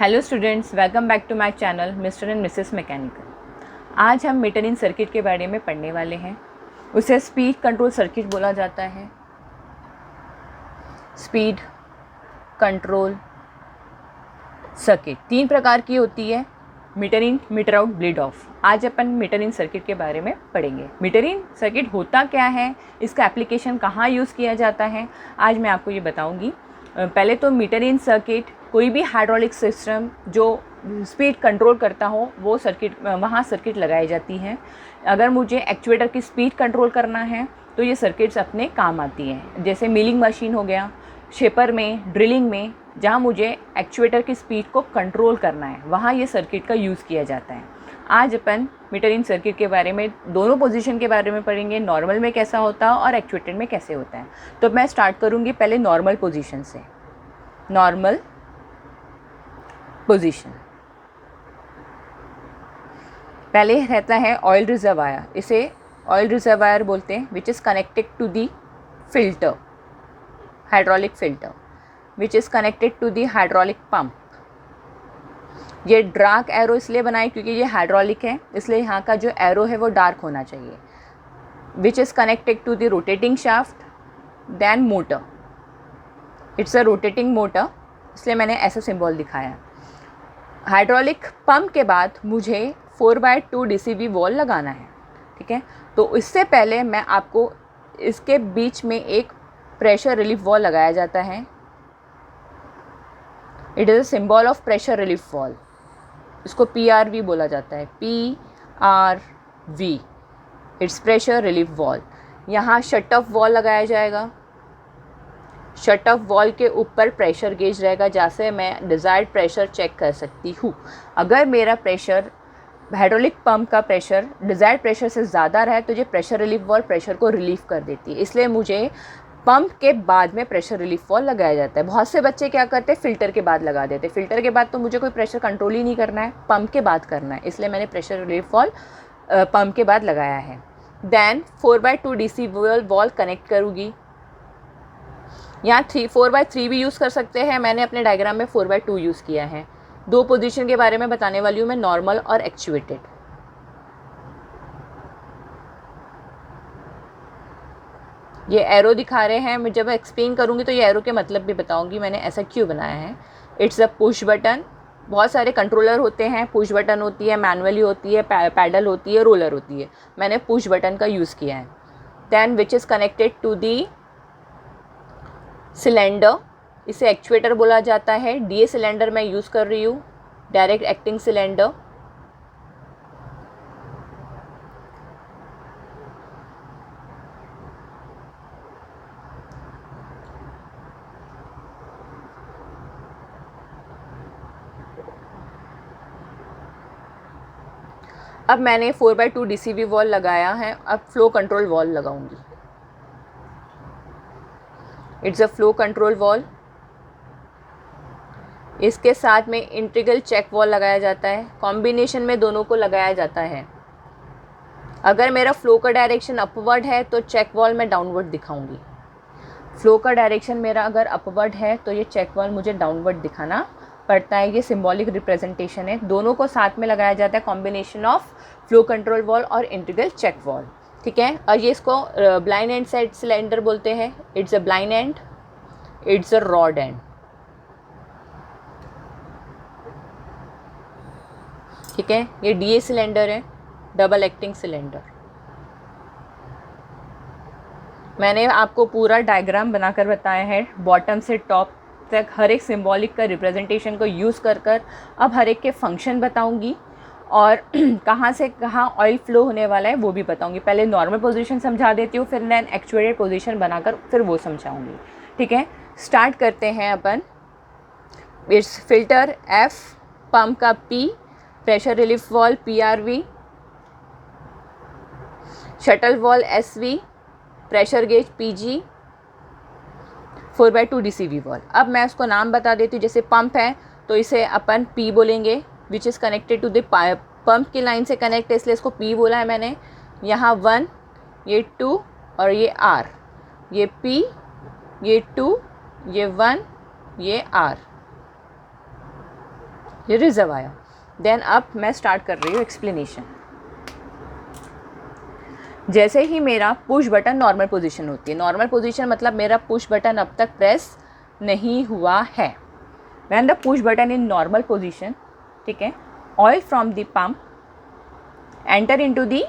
Hello students, welcome back to my channel mister and missus mechanical. आज हम metre इन circuit के बारे में पढ़ने वाले हैं। उसे स्पीड कंट्रोल सर्किट बोला जाता है। स्पीड कंट्रोल सर्किट 3 प्रकार की होती है, meter in, meter out, bleed off. आज अपन मीटर इन सर्किट के बारे में पढ़ेंगे। मीटर इन सर्किट होता क्या है, इसका एप्लीकेशन कहाँ यूज़ किया जाता है, आज मैं आपको ये बताऊँगी। पहले तो मीटर इन सर्किट कोई भी हाइड्रोलिक सिस्टम जो स्पीड कंट्रोल करता हो वो सर्किट, वहाँ सर्किट लगाई जाती है। अगर मुझे एक्चुएटर की स्पीड कंट्रोल करना है तो ये सर्किट्स अपने काम आती हैं। जैसे मिलिंग मशीन हो गया, शेपर में, ड्रिलिंग में, जहाँ मुझे एक्चुएटर की स्पीड को कंट्रोल करना है वहाँ ये सर्किट का यूज़ किया जाता है। आज अपन मीटर इन सर्किट के बारे में दोनों पोजीशन के बारे में पढ़ेंगे, नॉर्मल में कैसा होता है और एक्चुएटेड में कैसे होता है। तो मैं स्टार्ट करूँगी पहले नॉर्मल पोजीशन से। नॉर्मल पोजीशन पहले रहता है ऑयल रिजर्वायर, इसे ऑयल रिजर्वायर बोलते हैं, which is connected to the filter, hydraulic filter, which is connected to the hydraulic pump. ये डार्क एरो इसलिए बनाए क्योंकि ये हाइड्रोलिक है, इसलिए यहाँ का जो एरो है वो डार्क होना चाहिए। Which is connected to the rotating shaft, then motor, it's a rotating motor, इसलिए मैंने ऐसा सिंबल दिखाया। हाइड्रोलिक पंप के बाद मुझे 4/2 DCV वॉल लगाना है, ठीक है। तो इससे पहले मैं आपको इसके बीच में एक प्रेशर रिलीफ वॉल लगाया जाता है। It is a symbol of pressure relief wall, इसको PRV बोला जाता है, PRV, it's pressure relief wall. यहाँ शट ऑफ वॉल लगाया जाएगा। शट ऑफ वॉल के ऊपर प्रेशर गेज रहेगा, जहाँ से मैं डिज़ायर्ड प्रेशर चेक कर सकती हूँ। अगर मेरा प्रेशर, हाइड्रोलिक पंप का प्रेशर डिज़ायर्ड प्रेशर से ज़्यादा रहे तो ये प्रेशर रिलीफ वॉल प्रेशर को रिलीफ कर देती है, इसलिए मुझे पंप के बाद में प्रेशर रिलीफ वॉल लगाया जाता है। बहुत से बच्चे क्या करते हैं, फ़िल्टर के बाद लगा देते हैं। फ़िल्टर के बाद तो मुझे कोई प्रेशर कंट्रोल ही नहीं करना है, पंप के बाद करना है, इसलिए मैंने प्रेशर रिलीफ वॉल पंप के बाद लगाया है। देन 4/2 DCV वॉल कनेक्ट करूँगी। यहाँ 4/3 भी यूज़ कर सकते हैं, मैंने अपने डायग्राम में 4/2 यूज़ किया है। 2 पोजीशन के बारे में बताने वाली हूँ मैं, नॉर्मल और एक्चुएटेड। ये एरो दिखा रहे हैं, मैं जब एक्सप्लेन करूँगी तो ये एरो के मतलब भी बताऊँगी मैंने ऐसा क्यों बनाया है। It's a push button. बहुत सारे कंट्रोलर होते हैं, पुश बटन होती है, मैनुअली होती है, पैडल होती है, रोलर होती है, मैंने पुश बटन का यूज़ किया है। Then which is connected to the cylinder, इसे एक्चुएटर बोला जाता है। DA सिलेंडर मैं यूज़ कर रही हूँ, डायरेक्ट एक्टिंग सिलेंडर। अब मैंने 4/2 DCV वॉल लगाया है, अब फ्लो कंट्रोल वॉल लगाऊंगी। It's a flow control wall. इसके साथ में इंटीग्रल चेक वॉल लगाया जाता है, कॉम्बिनेशन में दोनों को लगाया जाता है। अगर मेरा फ्लो का डायरेक्शन अपवर्ड है तो चेक वॉल मैं डाउनवर्ड दिखाऊंगी। फ्लो का डायरेक्शन मेरा अगर अपवर्ड है तो ये चेक वॉल मुझे डाउनवर्ड दिखाना पड़ता है। ये सिंबॉलिक रिप्रेजेंटेशन है, दोनों को साथ में लगाया जाता है, combination of flow control wall और इंटीग्रल चेक वॉल, ठीक है। और ये इसको ब्लाइंड एंड साइड सिलेंडर बोलते हैं। It's a blind and, it's a rod and, ठीक है। ये DA सिलेंडर है, डबल एक्टिंग सिलेंडर। मैंने आपको पूरा डायग्राम बनाकर बताया है, बॉटम से टॉप तक हर एक सिंबॉलिक का रिप्रेजेंटेशन को यूज़ कर कर अब हर एक के फंक्शन बताऊंगी और कहाँ से कहाँ ऑयल फ्लो होने वाला है वो भी बताऊंगी। पहले नॉर्मल पोजीशन समझा देती हूँ, फिर देन एक्चुएटेड पोजीशन बनाकर फिर वो समझाऊंगी, ठीक है। स्टार्ट करते हैं अपन। इट्स फिल्टर F, पंप का P, pressure relief wall PRV, shuttle wall SV, pressure gauge PG, 4/2 DCV wall. अब मैं उसको नाम बता देती हूँ। जैसे पंप है तो इसे अपन P बोलेंगे, which is connected to the pump की लाइन से कनेक्ट है, इसलिए इसको P बोला है मैंने। यहाँ 1, ये 2 और ये R, ये P, ये 2, ये 1, ये R। ये रिजर्वायर। देन अब मैं स्टार्ट कर रही हूँ एक्सप्लेनेशन। जैसे ही मेरा पुश बटन नॉर्मल पोजीशन होती है, नॉर्मल पोजीशन मतलब मेरा पुश बटन अब तक प्रेस नहीं हुआ है। When the push button in normal position, ठीक है, oil from the pump enter into the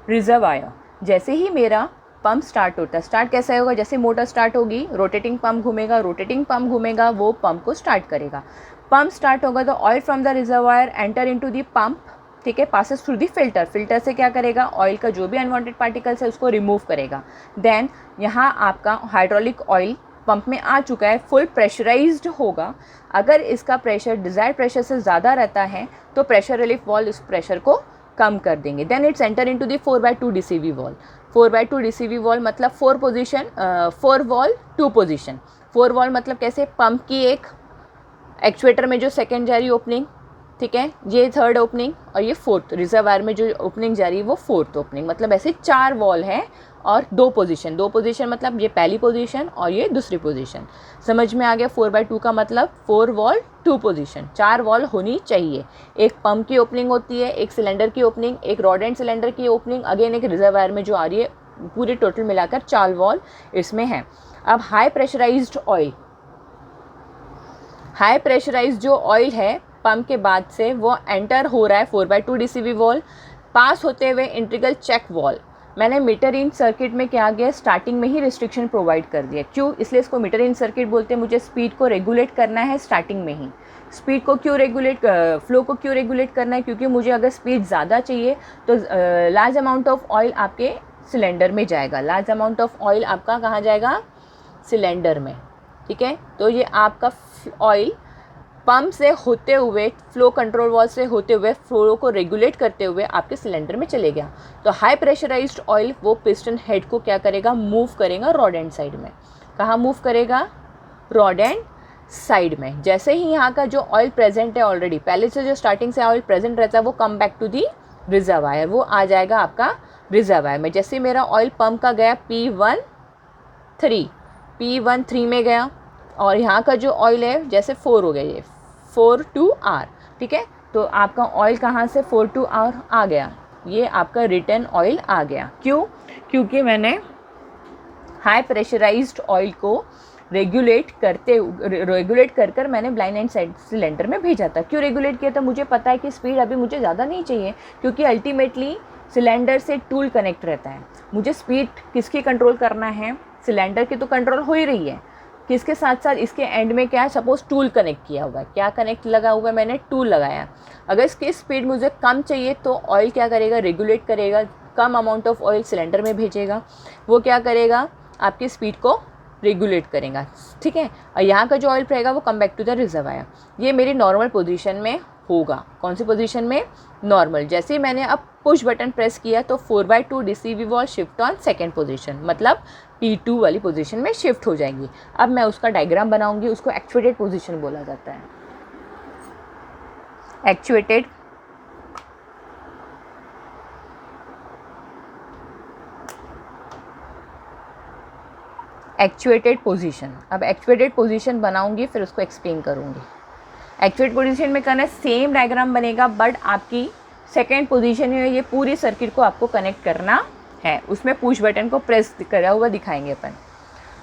reservoir. जैसे ही मेरा पंप स्टार्ट होता है, स्टार्ट कैसे होगा, जैसे मोटर स्टार्ट होगी, रोटेटिंग पंप घूमेगा, रोटेटिंग पंप घूमेगा, वो पंप को स्टार्ट करेगा। पंप स्टार्ट होगा तो oil from the reservoir enter into the pump, ठीक है, passes through the filter. Filter से क्या करेगा, ऑयल का जो भी अनवांटेड पार्टिकल्स है उसको रिमूव करेगा। देन यहाँ आपका हाइड्रोलिक ऑयल पंप में आ चुका है, फुल प्रेशराइज्ड होगा। अगर इसका प्रेशर डिज़ायर्ड प्रेशर से ज़्यादा रहता है तो प्रेशर रिलीफ वॉल्व इस प्रेशर को कम कर देंगे। Then it's enter into the 4/2 DCV valve. 4/2 DCV valve मतलब 4 पोजीशन, 4 वॉल्व 2 पोजीशन। 4 वॉल्व मतलब कैसे, पंप की एक, एक्चुएटर में जो सेकेंड जा रही ओपनिंग, ठीक है, ये थर्ड ओपनिंग, और ये फोर्थ, रिजर्वायर में जो ओपनिंग जा रही है वो फोर्थ ओपनिंग। मतलब ऐसे 4 वॉल है और 2 पोजीशन। 2 पोजीशन मतलब ये पहली पोजीशन और ये दूसरी पोजीशन। समझ में आ गया। 4/2 का मतलब 4 वॉल 2 पोजीशन, 4 वॉल होनी चाहिए। एक पंप की ओपनिंग होती है, एक सिलेंडर की ओपनिंग, एक रॉड एंड सिलेंडर की ओपनिंग, अगेन एक रिजर्वायर में जो आ रही है, पूरे टोटल मिलाकर 4 वॉल इसमें है। अब high pressurised oil, high pressurised जो ऑयल है पंप के बाद से वो एंटर हो रहा है 4/2 DCV वॉल्व, पास होते हुए इंटीग्रल चेक वॉल्व। मैंने मीटर इन सर्किट में क्या किया, स्टार्टिंग में ही रिस्ट्रिक्शन प्रोवाइड कर दिया। क्यों, इसलिए इसको मीटर इन सर्किट बोलते हैं। मुझे स्पीड को रेगुलेट करना है स्टार्टिंग में ही। स्पीड को क्यों रेगुलेट, फ्लो को क्यों रेगुलेट करना है, क्योंकि मुझे अगर स्पीड ज़्यादा चाहिए तो लार्ज अमाउंट ऑफ ऑयल आपके सिलेंडर में जाएगा। लार्ज अमाउंट ऑफ ऑयल आपका कहाँ जाएगा, सिलेंडर में, ठीक है। तो ये आपका ऑयल पंप से होते हुए, फ्लो कंट्रोल वॉल्व से होते हुए, फ्लो को रेगुलेट करते हुए आपके सिलेंडर में चले गया। तो हाई प्रेशराइज्ड ऑयल वो पिस्टन हेड को क्या करेगा, मूव करेगा रॉड एंड साइड में। कहाँ मूव करेगा, रॉड एंड साइड में। जैसे ही यहाँ का जो ऑयल प्रेजेंट है ऑलरेडी, पहले से जो स्टार्टिंग से ऑयल प्रेजेंट रहता है वो come back to the reservoir, वो आ जाएगा आपका रिजर्वायर में। जैसे मेरा ऑयल पंप का गया P13 में गया, और यहाँ का जो ऑयल है जैसे 4 हो गया, ये 4 to R, ठीक है। तो आपका ऑयल कहाँ से 4 to R आ गया, ये आपका रिटर्न ऑयल आ गया। क्यों, क्योंकि मैंने हाई प्रेशराइज्ड ऑयल को रेगुलेट कर मैंने ब्लाइंड एंड साइड सिलेंडर में भेजा था। क्यों रेगुलेट किया था, मुझे पता है कि स्पीड अभी मुझे ज़्यादा नहीं चाहिए, क्योंकि अल्टीमेटली सिलेंडर से टूल कनेक्ट रहता है। मुझे स्पीड किसकी कंट्रोल करना है, सिलेंडर की तो कंट्रोल हो ही रही है, किसके साथ साथ इसके एंड में क्या है, सपोज टूल कनेक्ट किया हुआ है। क्या कनेक्ट लगा हुआ है, मैंने टूल लगाया। अगर इसकी स्पीड मुझे कम चाहिए तो ऑयल क्या करेगा, रेगुलेट करेगा, कम अमाउंट ऑफ ऑयल सिलेंडर में भेजेगा। वो क्या करेगा, आपकी स्पीड को रेगुलेट करेगा, ठीक है। और यहाँ का जो ऑयल रहेगा वो come back to the reservoir. ये मेरी नॉर्मल पोजीशन में होगा। कौन सी पोजीशन में, नॉर्मल। जैसे ही मैंने अब पुश बटन प्रेस किया तो 4/2 DCV valve shift on second position, मतलब P2 वाली पोजीशन में शिफ्ट हो जाएंगी। अब मैं उसका डायग्राम बनाऊंगी, उसको एक्चुएटेड पोजीशन बोला जाता है। Actuated position. अब एक्चुएटेड पोजीशन बनाऊंगी, फिर उसको एक्सप्लेन करूंगी। एक्चुएट पोजीशन में करना सेम डायग्राम बनेगा, बट आपकी सेकेंड पोजीशन में ये पूरी सर्किट को आपको कनेक्ट करना है। उसमें पुश बटन को प्रेस करा हुआ दिखाएंगे अपन।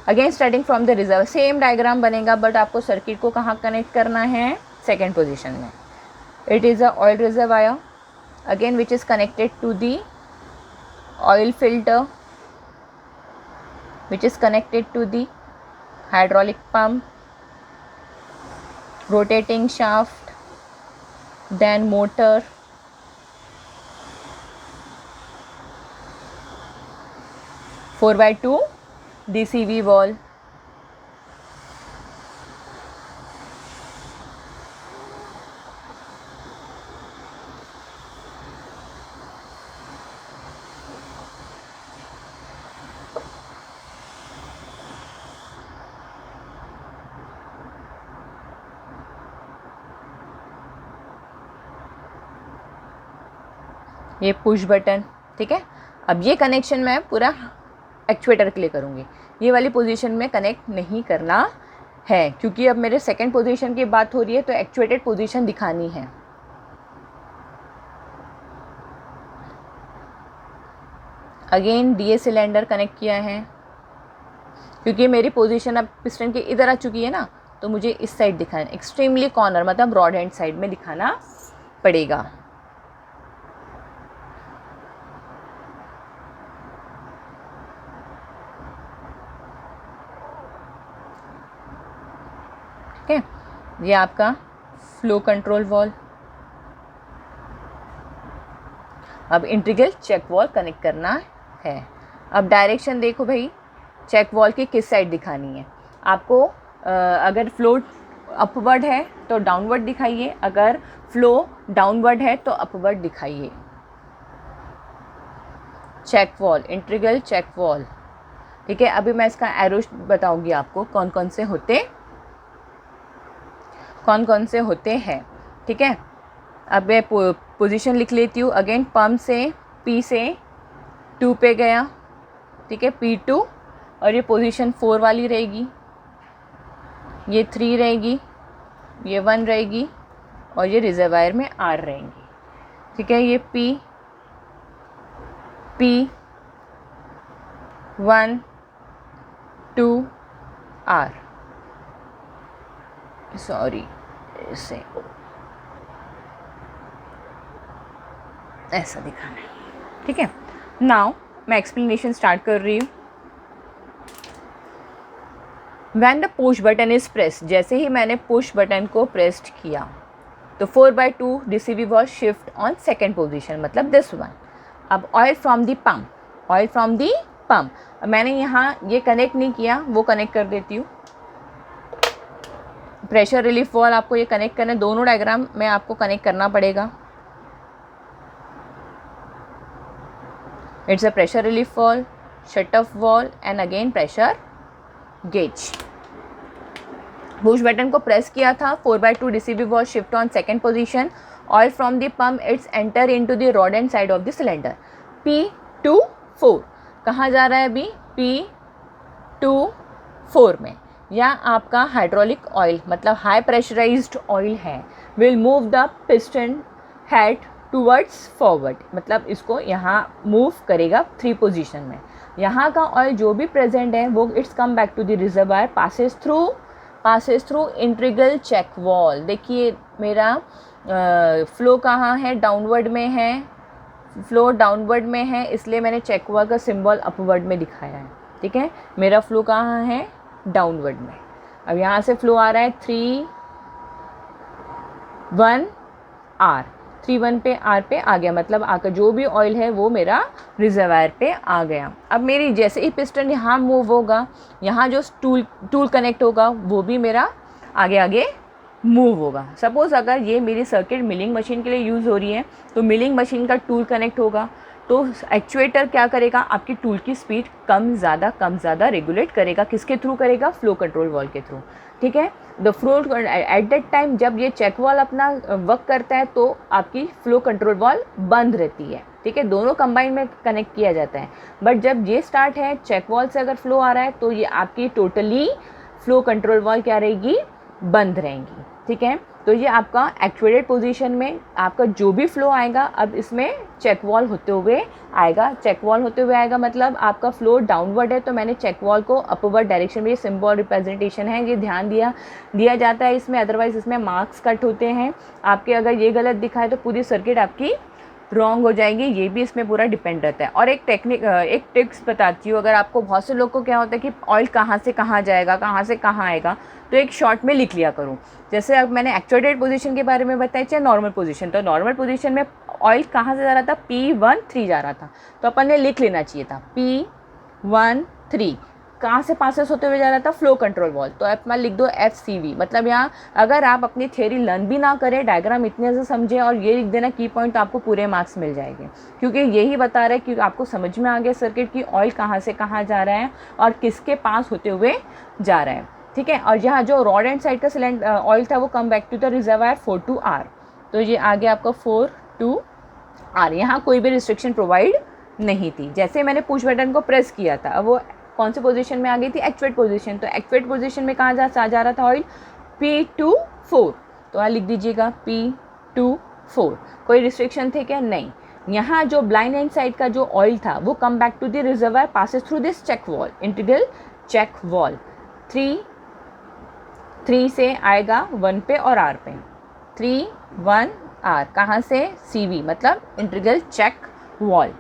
Again starting from the reserve, same diagram बनेगा, बट आपको सर्किट को कहाँ कनेक्ट करना है, सेकेंड पोजीशन में। It is a oil reservoir again which is connected to the oil filter which is connected to the hydraulic pump, rotating shaft, then motor, 4/2 DCV valve, ये push button, ठीक है। अब ये connection मैं पूरा actuator के लिए करूँगी, ये वाली पोजीशन में कनेक्ट नहीं करना है, क्योंकि अब मेरे सेकंड पोजीशन की बात हो रही है तो एक्चुएटेड पोजीशन दिखानी है। अगेन डीए सिलेंडर कनेक्ट किया है, क्योंकि मेरी पोजीशन अब पिस्टन के इधर आ चुकी है ना, तो मुझे इस साइड दिखाना, एक्सट्रीमली कॉर्नर मतलब रॉड एंड साइड में दिखाना पड़ेगा। ठीक है, ये आपका फ्लो कंट्रोल वॉल। अब इंटीग्रल चेक वॉल कनेक्ट करना है। अब डायरेक्शन देखो भाई, चेक वॉल की किस साइड दिखानी है आपको। अगर फ्लो अपवर्ड है तो डाउनवर्ड दिखाइए, अगर फ्लो डाउनवर्ड है तो अपवर्ड दिखाइए। Check valve, integral check valve. ठीक है, अभी मैं इसका एरो बताऊंगी आपको कौन कौन से होते हैं। ठीक है, अब मैं पोजीशन लिख लेती हूँ। अगेन पम्प से P से 2 पे गया, ठीक है, P2, और ये पोजीशन 4 वाली रहेगी, ये 3 रहेगी, ये 1 रहेगी, और ये रिजर्वायर में R रहेंगी। ठीक है, ये P1 2 R, सॉरी इसे ऐसा दिखाना है। ठीक है, नाउ मैं एक्सप्लेनेशन स्टार्ट कर रही हूँ। When the push button is pressed, जैसे ही मैंने पुश बटन को प्रेस्ड किया तो 4/2 DCV was shift on second position, मतलब this one। अब ऑयल फ्रॉम दी पम्प, मैंने यहाँ ये कनेक्ट नहीं किया, वो कनेक्ट कर देती हूँ। प्रेशर रिलीफ वॉल आपको ये कनेक्ट करना है, दोनों डायग्राम में आपको कनेक्ट करना पड़ेगा। It's a pressure relief wall, shut off wall and again pressure gauge. Push button को प्रेस किया था, 4/2 DCV wall shift on second position, oil from the pump it's enter into the rod end side of the cylinder. P24 कहाँ जा रहा है अभी? P24 में। या आपका हाइड्रोलिक ऑयल मतलब हाई प्रेशराइज्ड ऑयल है, will move the piston head towards forward, मतलब इसको यहाँ मूव करेगा 3 पोजीशन में। यहाँ का ऑयल जो भी प्रेजेंट है वो it's come back to the reservoir, passes through integral check valve. देखिए मेरा फ्लो कहाँ है? डाउनवर्ड में है, फ्लो डाउनवर्ड में है, इसलिए मैंने चेक वॉल का सिंबल अपवर्ड में दिखाया है। ठीक है, मेरा फ्लो कहाँ है? डाउनवर्ड में। अब यहाँ से फ्लो आ रहा है 3-1 R, 3-1 पे R पे आ गया, मतलब आकर जो भी ऑयल है वो मेरा रिजर्वायर पे आ गया। अब मेरी जैसे ही पिस्टन यहाँ मूव होगा, यहाँ जो टूल कनेक्ट होगा वो भी मेरा आगे आगे मूव होगा। सपोज़ अगर ये मेरी सर्किट मिलिंग मशीन के लिए यूज़ हो रही है तो मिलिंग मशीन का टूल कनेक्ट होगा, तो एक्चुएटर क्या करेगा? आपकी टूल की स्पीड कम ज़्यादा रेगुलेट करेगा। किसके थ्रू करेगा? फ्लो कंट्रोल वॉल के थ्रू। ठीक है, the flow at that time जब ये चेक वॉल अपना वर्क करता है तो आपकी फ्लो कंट्रोल वॉल बंद रहती है। ठीक है, दोनों कंबाइन में कनेक्ट किया जाता है, बट जब ये स्टार्ट है चेक वॉल से अगर फ्लो आ रहा है तो ये आपकी टोटली फ्लो कंट्रोल वॉल क्या रहेगी? बंद रहेंगी। ठीक है, तो ये आपका एक्चुएटेड पोजीशन में आपका जो भी फ्लो आएगा अब इसमें चेक वॉल होते हुए आएगा। चेक वॉल होते हुए आएगा मतलब आपका फ्लो डाउनवर्ड है तो मैंने चेक वॉल को अपवर्ड डायरेक्शन में, ये सिंबल रिप्रेजेंटेशन है, ये ध्यान दिया जाता है इसमें, अदरवाइज इसमें मार्क्स कट होते हैं आपके। अगर ये गलत दिखाए तो पूरी सर्किट आपकी रॉन्ग हो जाएंगी, ये भी इसमें पूरा डिपेंड रहता है। और एक टिप्स बताती हूँ, अगर आपको बहुत से लोग को क्या होता है कि ऑयल कहाँ से कहाँ जाएगा, कहाँ से कहाँ आएगा, तो एक शॉर्ट में लिख लिया करूँ। जैसे अब मैंने एक्चुएटेड पोजीशन के बारे में बताया, चाहे नॉर्मल पोजीशन, तो नॉर्मल पोजीशन में ऑयल कहाँ से जा रहा था? P13 जा रहा था, तो अपन ने लिख लेना चाहिए था P13 कहाँ से पासेस होते हुए जा रहा था? फ्लो कंट्रोल वॉल, तो आप मैं लिख दो FCV। मतलब यहाँ अगर आप अपनी थ्योरी लर्न भी ना करें, डायग्राम इतने से समझें और ये लिख देना की पॉइंट, तो आपको पूरे मार्क्स मिल जाएंगे, क्योंकि यही बता रहा है कि आपको समझ में आ गया सर्किट की ऑयल कहाँ से कहाँ जा रहा है और किसके पास होते हुए जा रहा है। ठीक है, और यहाँ जो रॉड एंड साइड का सिलेंडर ऑयल था वो come back to the reservoir 4 R, तो ये आ गया आपका 4 R। यहाँ कोई भी रिस्ट्रिक्शन प्रोवाइड नहीं थी। जैसे मैंने पुश बटन को प्रेस किया था, अब वो कौन से पोजीशन में आ गई थी, एक्चुएट पोजीशन। तो एक्चुएट पोजीशन में कहाँ जा रहा था ऑयल, P2-4। तो यहाँ लिख दीजिएगा P2-4। कोई रिस्ट्रिक्शन थे क्या, नहीं। यहाँ जो ब्लाइंड एंड साइड का जो ऑयल था वो come back to the reservoir, passes through this check valve, integral check valve. 3 से आएगा 1 पे और R पे, 3 1 R, कहाँ से, CV, मतलब इंटीग्रल चेक वॉल।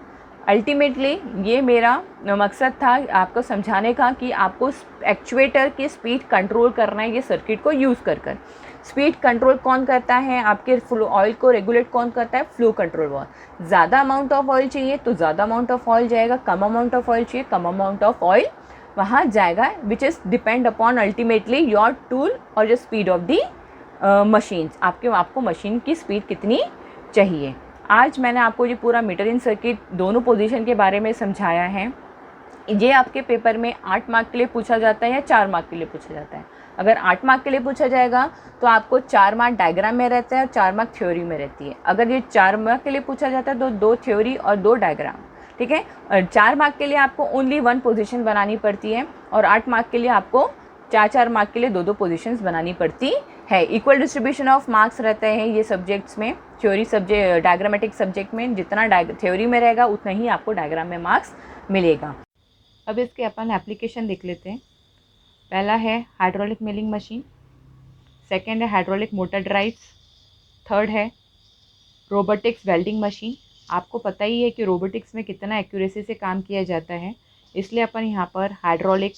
अल्टीमेटली ये मेरा मकसद था आपको समझाने का कि आपको एक्चुएटर की स्पीड कंट्रोल करना है ये सर्किट को यूज़ कर। स्पीड कंट्रोल कौन करता है, आपके फ्लो ऑयल को रेगुलेट कौन करता है, फ्लो कंट्रोल वाल्व। ज़्यादा अमाउंट ऑफ ऑयल चाहिए तो ज़्यादा अमाउंट ऑफ ऑयल जाएगा, कम अमाउंट ऑफ ऑयल चाहिए कम अमाउंट ऑफ ऑयल वहाँ जाएगा, which is depend upon ultimately your tool और जो स्पीड ऑफ दी मशीन्स, आपको मशीन की स्पीड कितनी चाहिए। आज मैंने आपको ये पूरा मीटर इन सर्किट दोनों पोजीशन के बारे में समझाया है। ये आपके पेपर में 8 मार्क के लिए पूछा जाता है या 4 मार्क के लिए पूछा जाता है। अगर 8 मार्क के लिए पूछा जाएगा तो आपको 4 मार्क डायग्राम में रहता है और 4 मार्क थ्योरी में रहती है। अगर ये 4 मार्क के लिए पूछा जाता है तो 2 थ्योरी और 2 डायग्राम, ठीक है। और 4 मार्क के लिए आपको ओनली 1 पोजीशन बनानी पड़ती है और 8 मार्क के लिए आपको 4 मार्क के लिए 2 पोजीशंस बनानी पड़ती है। इक्वल डिस्ट्रीब्यूशन ऑफ मार्क्स रहते हैं ये सब्जेक्ट्स में, थ्योरी सब्जेक्ट डायग्रामेटिक सब्जेक्ट में जितना थ्योरी में रहेगा उतना ही आपको डायग्राम में मार्क्स मिलेगा। अब इसके अपन एप्लीकेशन देख लेते हैं। पहला है हाइड्रोलिक मिलिंग मशीन, सेकेंड है हाइड्रोलिक मोटर ड्राइव्स, थर्ड है रोबोटिक्स वेल्डिंग मशीन। आपको पता ही है कि रोबोटिक्स में कितना एक्यूरेसी से काम किया जाता है, इसलिए अपन यहाँ पर हाइड्रोलिक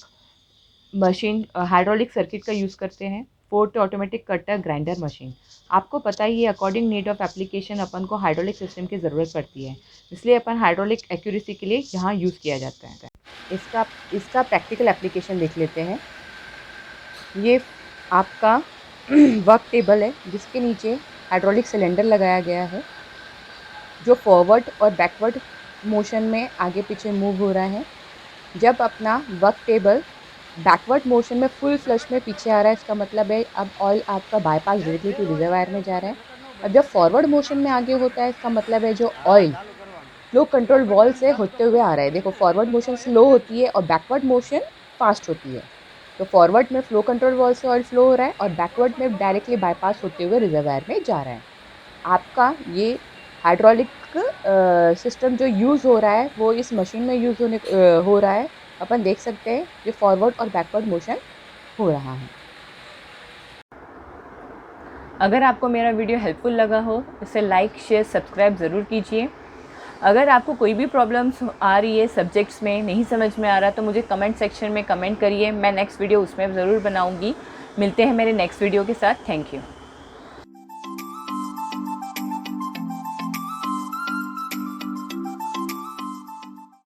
सर्किट का यूज़ करते हैं। Fourth automatic cutter grinder machine. आपको पता ही है अकॉर्डिंग नीड ऑफ एप्लीकेशन अपन को हाइड्रोलिक सिस्टम की ज़रूरत पड़ती है, इसलिए अपन हाइड्रोलिक एक्यूरेसी के लिए यहाँ यूज़ किया जाता है। इसका प्रैक्टिकल एप्लीकेशन देख लेते हैं। ये आपका वर्क टेबल है जिसके नीचे हाइड्रोलिक सिलेंडर लगाया गया है जो फॉरवर्ड और बैकवर्ड मोशन में आगे पीछे मूव हो रहा है। जब अपना वर्क टेबल बैकवर्ड मोशन में फुल फ्लश में पीछे आ रहा है, इसका मतलब है अब ऑयल आपका बाईपास डायरेक्टली टू रिजर्वायर में जा रहा है। अब जब फॉरवर्ड मोशन में आगे होता है, इसका मतलब है जो ऑयल फ्लो कंट्रोल वॉल से होते हुए आ रहा है। देखो फॉरवर्ड मोशन स्लो होती है और बैकवर्ड मोशन फास्ट होती है। तो फॉरवर्ड में फ्लो कंट्रोल वॉल से ऑयल फ्लो हो रहा है और बैकवर्ड में डायरेक्टली बाईपास होते हुए रिजर्वायर में जा रहा है। आपका ये हाइड्रोलिक सिस्टम जो यूज़ हो रहा है वो इस मशीन में यूज़ हो रहा है। अपन देख सकते हैं ये फॉरवर्ड और बैकवर्ड मोशन हो रहा है। अगर आपको मेरा वीडियो हेल्पफुल लगा हो इसे लाइक शेयर सब्सक्राइब ज़रूर कीजिए। अगर आपको कोई भी प्रॉब्लम्स आ रही है सब्जेक्ट्स में, नहीं समझ में आ रहा, तो मुझे कमेंट सेक्शन में कमेंट करिए, मैं नेक्स्ट वीडियो उसमें ज़रूर बनाऊंगी। मिलते हैं मेरे नेक्स्ट वीडियो के साथ। Thank you.